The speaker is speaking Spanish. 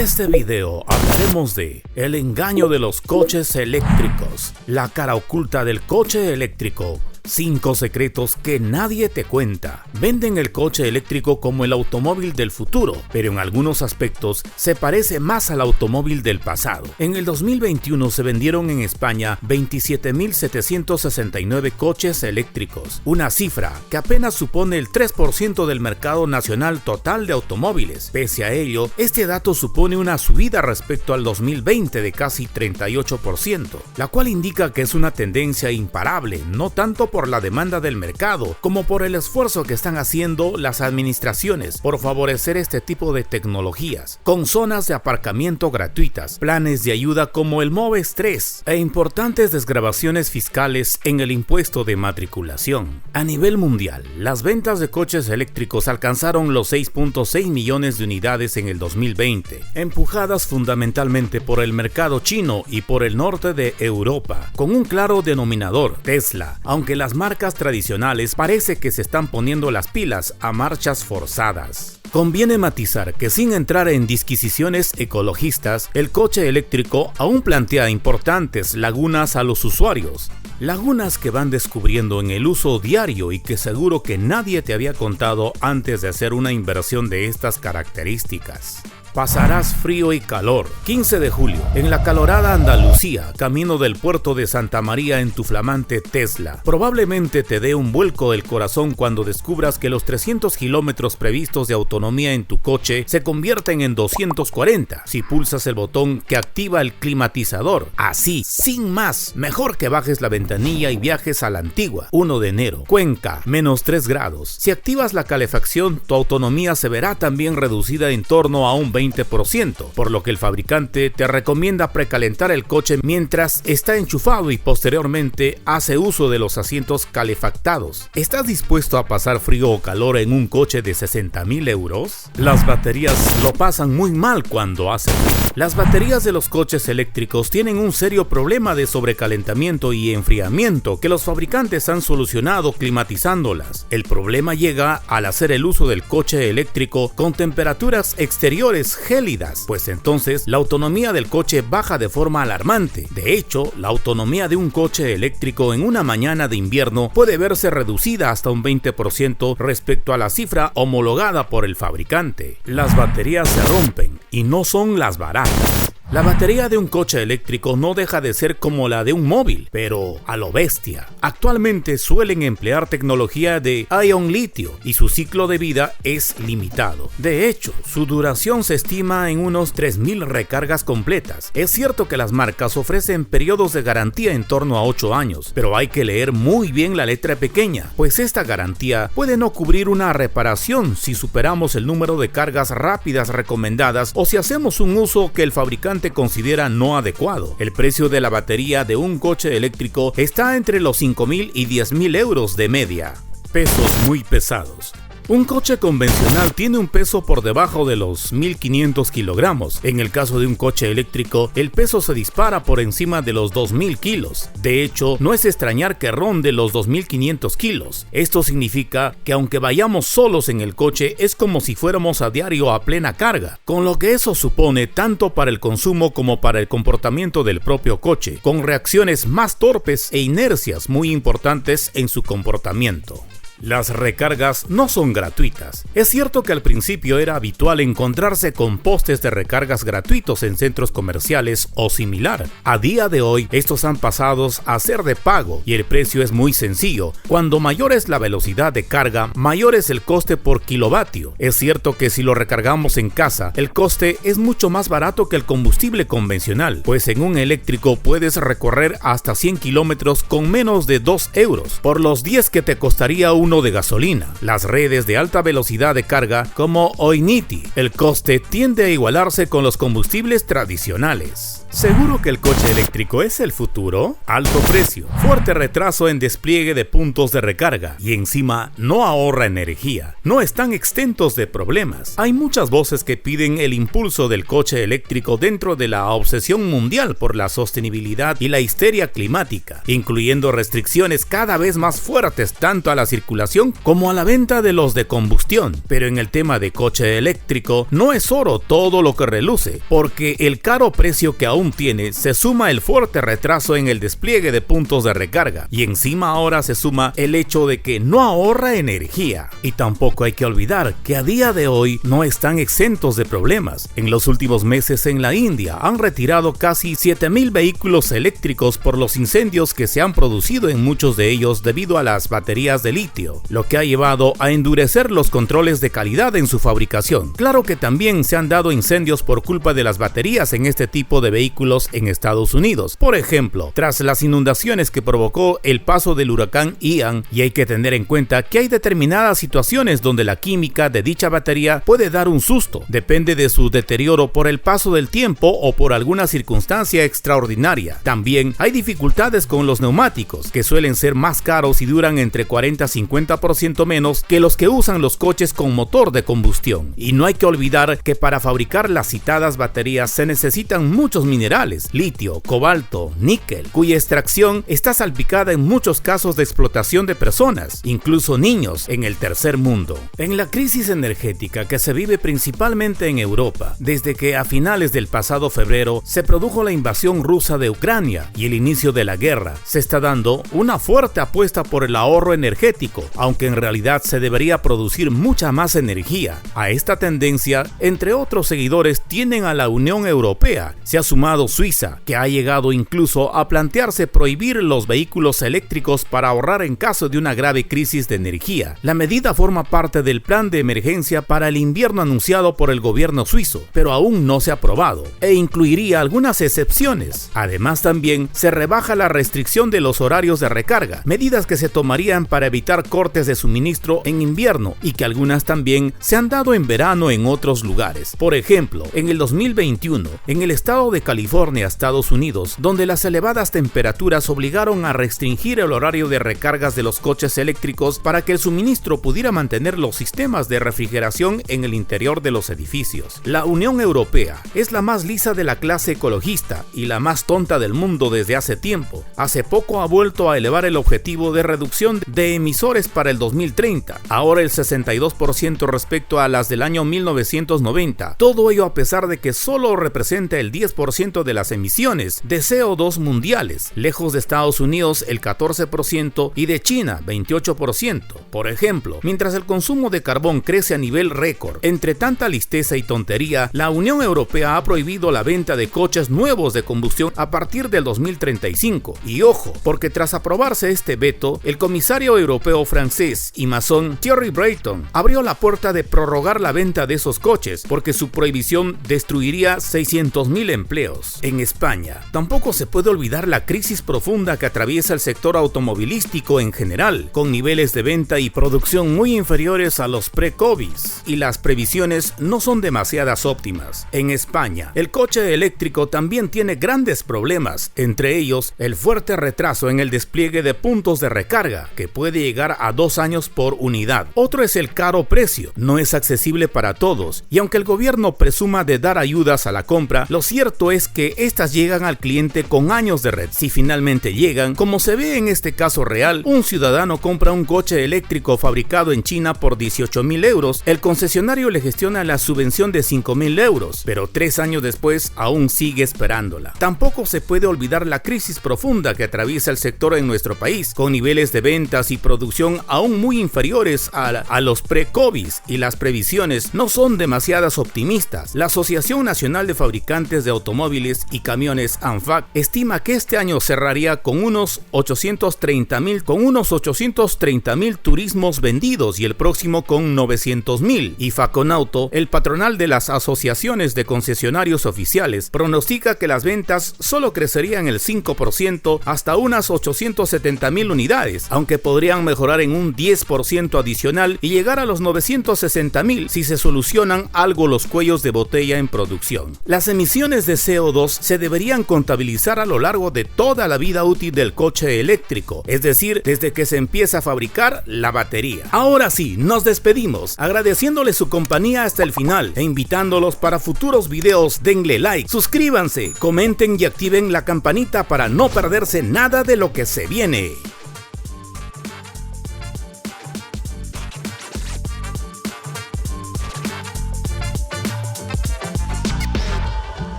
este video hablaremos de el engaño de los coches eléctricos, la cara oculta del coche eléctrico, 5 secretos que nadie te cuenta. Venden el coche eléctrico como el automóvil del futuro, pero en algunos aspectos se parece más al automóvil del pasado. En el 2021 se vendieron en España 27.769 coches eléctricos, una cifra que apenas supone el 3% del mercado nacional total de automóviles. Pese a ello, este dato supone una subida respecto al 2020 de casi 38%, la cual indica que es una tendencia imparable, no tanto por la demanda del mercado, como por el esfuerzo que están haciendo las administraciones por favorecer este tipo de tecnologías, con zonas de aparcamiento gratuitas, planes de ayuda como el MOVES 3 e importantes desgravaciones fiscales en el impuesto de matriculación. A nivel mundial, las ventas de coches eléctricos alcanzaron los 6.6 millones de unidades en el 2020, empujadas fundamentalmente por el mercado chino y por el norte de Europa, con un claro denominador: Tesla, aunque las marcas tradicionales parece que se están poniendo las pilas a marchas forzadas. Conviene matizar que, sin entrar en disquisiciones ecologistas, el coche eléctrico aún plantea importantes lagunas a los usuarios. Lagunas que van descubriendo en el uso diario y que seguro que nadie te había contado antes de hacer una inversión de estas características. Pasarás frío y calor. 15 de julio, en la acalorada Andalucía, camino del puerto de Santa María en tu flamante Tesla. Probablemente te dé un vuelco del corazón cuando descubras que los 300 kilómetros previstos de autonomía en tu coche se convierten en 240 si pulsas el botón que activa el climatizador. Así, sin más, mejor que bajes la ventanilla y viajes a la antigua. 1 de enero, Cuenca, -3 grados. Si activas la calefacción, tu autonomía se verá también reducida en torno a un 20%, por lo que el fabricante te recomienda precalentar el coche mientras está enchufado y posteriormente hace uso de los asientos calefactados. ¿Estás dispuesto a pasar frío o calor en un coche de 60.000 euros? Las baterías lo pasan muy mal cuando hace frío. Las baterías de los coches eléctricos tienen un serio problema de sobrecalentamiento y enfriamiento que los fabricantes han solucionado climatizándolas. El problema llega al hacer el uso del coche eléctrico con temperaturas exteriores gélidas, pues entonces la autonomía del coche baja de forma alarmante. De hecho, la autonomía de un coche eléctrico en una mañana de invierno puede verse reducida hasta un 20% respecto a la cifra homologada por el fabricante. Las baterías se rompen y no son las baratas. La batería de un coche eléctrico no deja de ser como la de un móvil, pero a lo bestia. Actualmente suelen emplear tecnología de ion litio y su ciclo de vida es limitado. De hecho, su duración se estima en unos 3.000 recargas completas. Es cierto que las marcas ofrecen periodos de garantía en torno a 8 años, pero hay que leer muy bien la letra pequeña, pues esta garantía puede no cubrir una reparación si superamos el número de cargas rápidas recomendadas o si hacemos un uso que el fabricante considera no adecuado. El precio de la batería de un coche eléctrico está entre los 5.000 y 10.000 euros de media. Pesos muy pesados. Un coche convencional tiene un peso por debajo de los 1.500 kilogramos. En el caso de un coche eléctrico, el peso se dispara por encima de los 2.000 kilos. De hecho, no es extrañar que ronde los 2.500 kilos. Esto significa que aunque vayamos solos en el coche, es como si fuéramos a diario a plena carga, con lo que eso supone tanto para el consumo como para el comportamiento del propio coche, con reacciones más torpes e inercias muy importantes en su comportamiento. Las recargas no son gratuitas. Es cierto que al principio era habitual encontrarse con postes de recargas gratuitos en centros comerciales o similar. A día de hoy, estos han pasado a ser de pago y el precio es muy sencillo. Cuando mayor es la velocidad de carga, mayor es el coste por kilovatio. Es cierto que si lo recargamos en casa, el coste es mucho más barato que el combustible convencional, pues en un eléctrico puedes recorrer hasta 100 kilómetros con menos de 2 euros, por los 10 que te costaría uno de gasolina. Las redes de alta velocidad de carga como Ionity, el coste tiende a igualarse con los combustibles tradicionales. ¿Seguro que el coche eléctrico es el futuro? Alto precio, fuerte retraso en despliegue de puntos de recarga y encima no ahorra energía. No están exentos de problemas. Hay muchas voces que piden el impulso del coche eléctrico dentro de la obsesión mundial por la sostenibilidad y la histeria climática, incluyendo restricciones cada vez más fuertes tanto a la circulación como a la venta de los de combustión. Pero en el tema de coche eléctrico no es oro todo lo que reluce, porque el caro precio que aún tiene se suma el fuerte retraso en el despliegue de puntos de recarga y encima ahora se suma el hecho de que no ahorra energía. Y tampoco hay que olvidar que a día de hoy no están exentos de problemas. En los últimos meses en la India han retirado casi 7.000 vehículos eléctricos por los incendios que se han producido en muchos de ellos debido a las baterías de litio, lo que ha llevado a endurecer los controles de calidad en su fabricación. Claro que también se han dado incendios por culpa de las baterías en este tipo de vehículos en Estados Unidos. Por ejemplo, tras las inundaciones que provocó el paso del huracán Ian, y hay que tener en cuenta que hay determinadas situaciones donde la química de dicha batería puede dar un susto, depende de su deterioro por el paso del tiempo o por alguna circunstancia extraordinaria. También hay dificultades con los neumáticos, que suelen ser más caros y duran entre 40 a 50% menos que los que usan los coches con motor de combustión. Y no hay que olvidar que para fabricar las citadas baterías se necesitan muchos minerales, litio, cobalto, níquel, cuya extracción está salpicada en muchos casos de explotación de personas, incluso niños en el tercer mundo. En la crisis energética que se vive principalmente en Europa, desde que a finales del pasado febrero se produjo la invasión rusa de Ucrania y el inicio de la guerra, se está dando una fuerte apuesta por el ahorro energético, aunque en realidad se debería producir mucha más energía. A esta tendencia, entre otros seguidores, tienen a la Unión Europea. Se ha sumado Suiza, que ha llegado incluso a plantearse prohibir los vehículos eléctricos para ahorrar en caso de una grave crisis de energía. La medida forma parte del plan de emergencia para el invierno anunciado por el gobierno suizo, pero aún no se ha aprobado, e incluiría algunas excepciones. Además, también se rebaja la restricción de los horarios de recarga, medidas que se tomarían para evitar cortes de suministro en invierno y que algunas también se han dado en verano en otros lugares. Por ejemplo, en el 2021, en el estado de California, Estados Unidos, donde las elevadas temperaturas obligaron a restringir el horario de recargas de los coches eléctricos para que el suministro pudiera mantener los sistemas de refrigeración en el interior de los edificios. La Unión Europea es la más lisa de la clase ecologista y la más tonta del mundo desde hace tiempo. Hace poco ha vuelto a elevar el objetivo de reducción de emisores para el 2030, ahora el 62% respecto a las del año 1990. Todo ello a pesar de que solo representa el 10% de las emisiones de CO2 mundiales, lejos de Estados Unidos el 14% y de China 28%. Por ejemplo, mientras el consumo de carbón crece a nivel récord, entre tanta listeza y tontería, la Unión Europea ha prohibido la venta de coches nuevos de combustión a partir del 2035. Y ojo, porque tras aprobarse este veto, el comisario europeo francés y masón Thierry Breton abrió la puerta de prorrogar la venta de esos coches, porque su prohibición destruiría 600.000 empleos. En España, tampoco se puede olvidar la crisis profunda que atraviesa el sector automovilístico en general, con niveles de venta y producción muy inferiores a los pre-COVID, y las previsiones no son demasiadas óptimas. En España, el coche eléctrico también tiene grandes problemas, entre ellos el fuerte retraso en el despliegue de puntos de recarga, que puede llegar a 2 años por unidad. Otro es el caro precio, no es accesible para todos, y aunque el gobierno presuma de dar ayudas a la compra, lo cierto es que estas llegan al cliente con años de red. Si finalmente llegan, como se ve en este caso real, un ciudadano compra un coche eléctrico fabricado en China por 18.000 euros, el concesionario le gestiona la subvención de 5.000 euros, pero 3 años después aún sigue esperándola. Tampoco se puede olvidar la crisis profunda que atraviesa el sector en nuestro país, con niveles de ventas y producción aún muy inferiores a los pre-COVID, y las previsiones no son demasiadas optimistas. La Asociación Nacional de Fabricantes de Automóviles y Camiones ANFAC estima que este año cerraría con unos 830.000 turismos vendidos y el próximo con 900.000. Y Faconauto, el patronal de las asociaciones de concesionarios oficiales, pronostica que las ventas solo crecerían el 5% hasta unas 870.000 unidades, aunque podrían mejorar en un 10% adicional y llegar a los 960.000 si se solucionan algo los cuellos de botella en producción. Las emisiones de CO2 CO2 se deberían contabilizar a lo largo de toda la vida útil del coche eléctrico, es decir, desde que se empieza a fabricar la batería. Ahora sí, nos despedimos, agradeciéndole su compañía hasta el final e invitándolos para futuros videos. Denle like, suscríbanse, comenten y activen la campanita para no perderse nada de lo que se viene.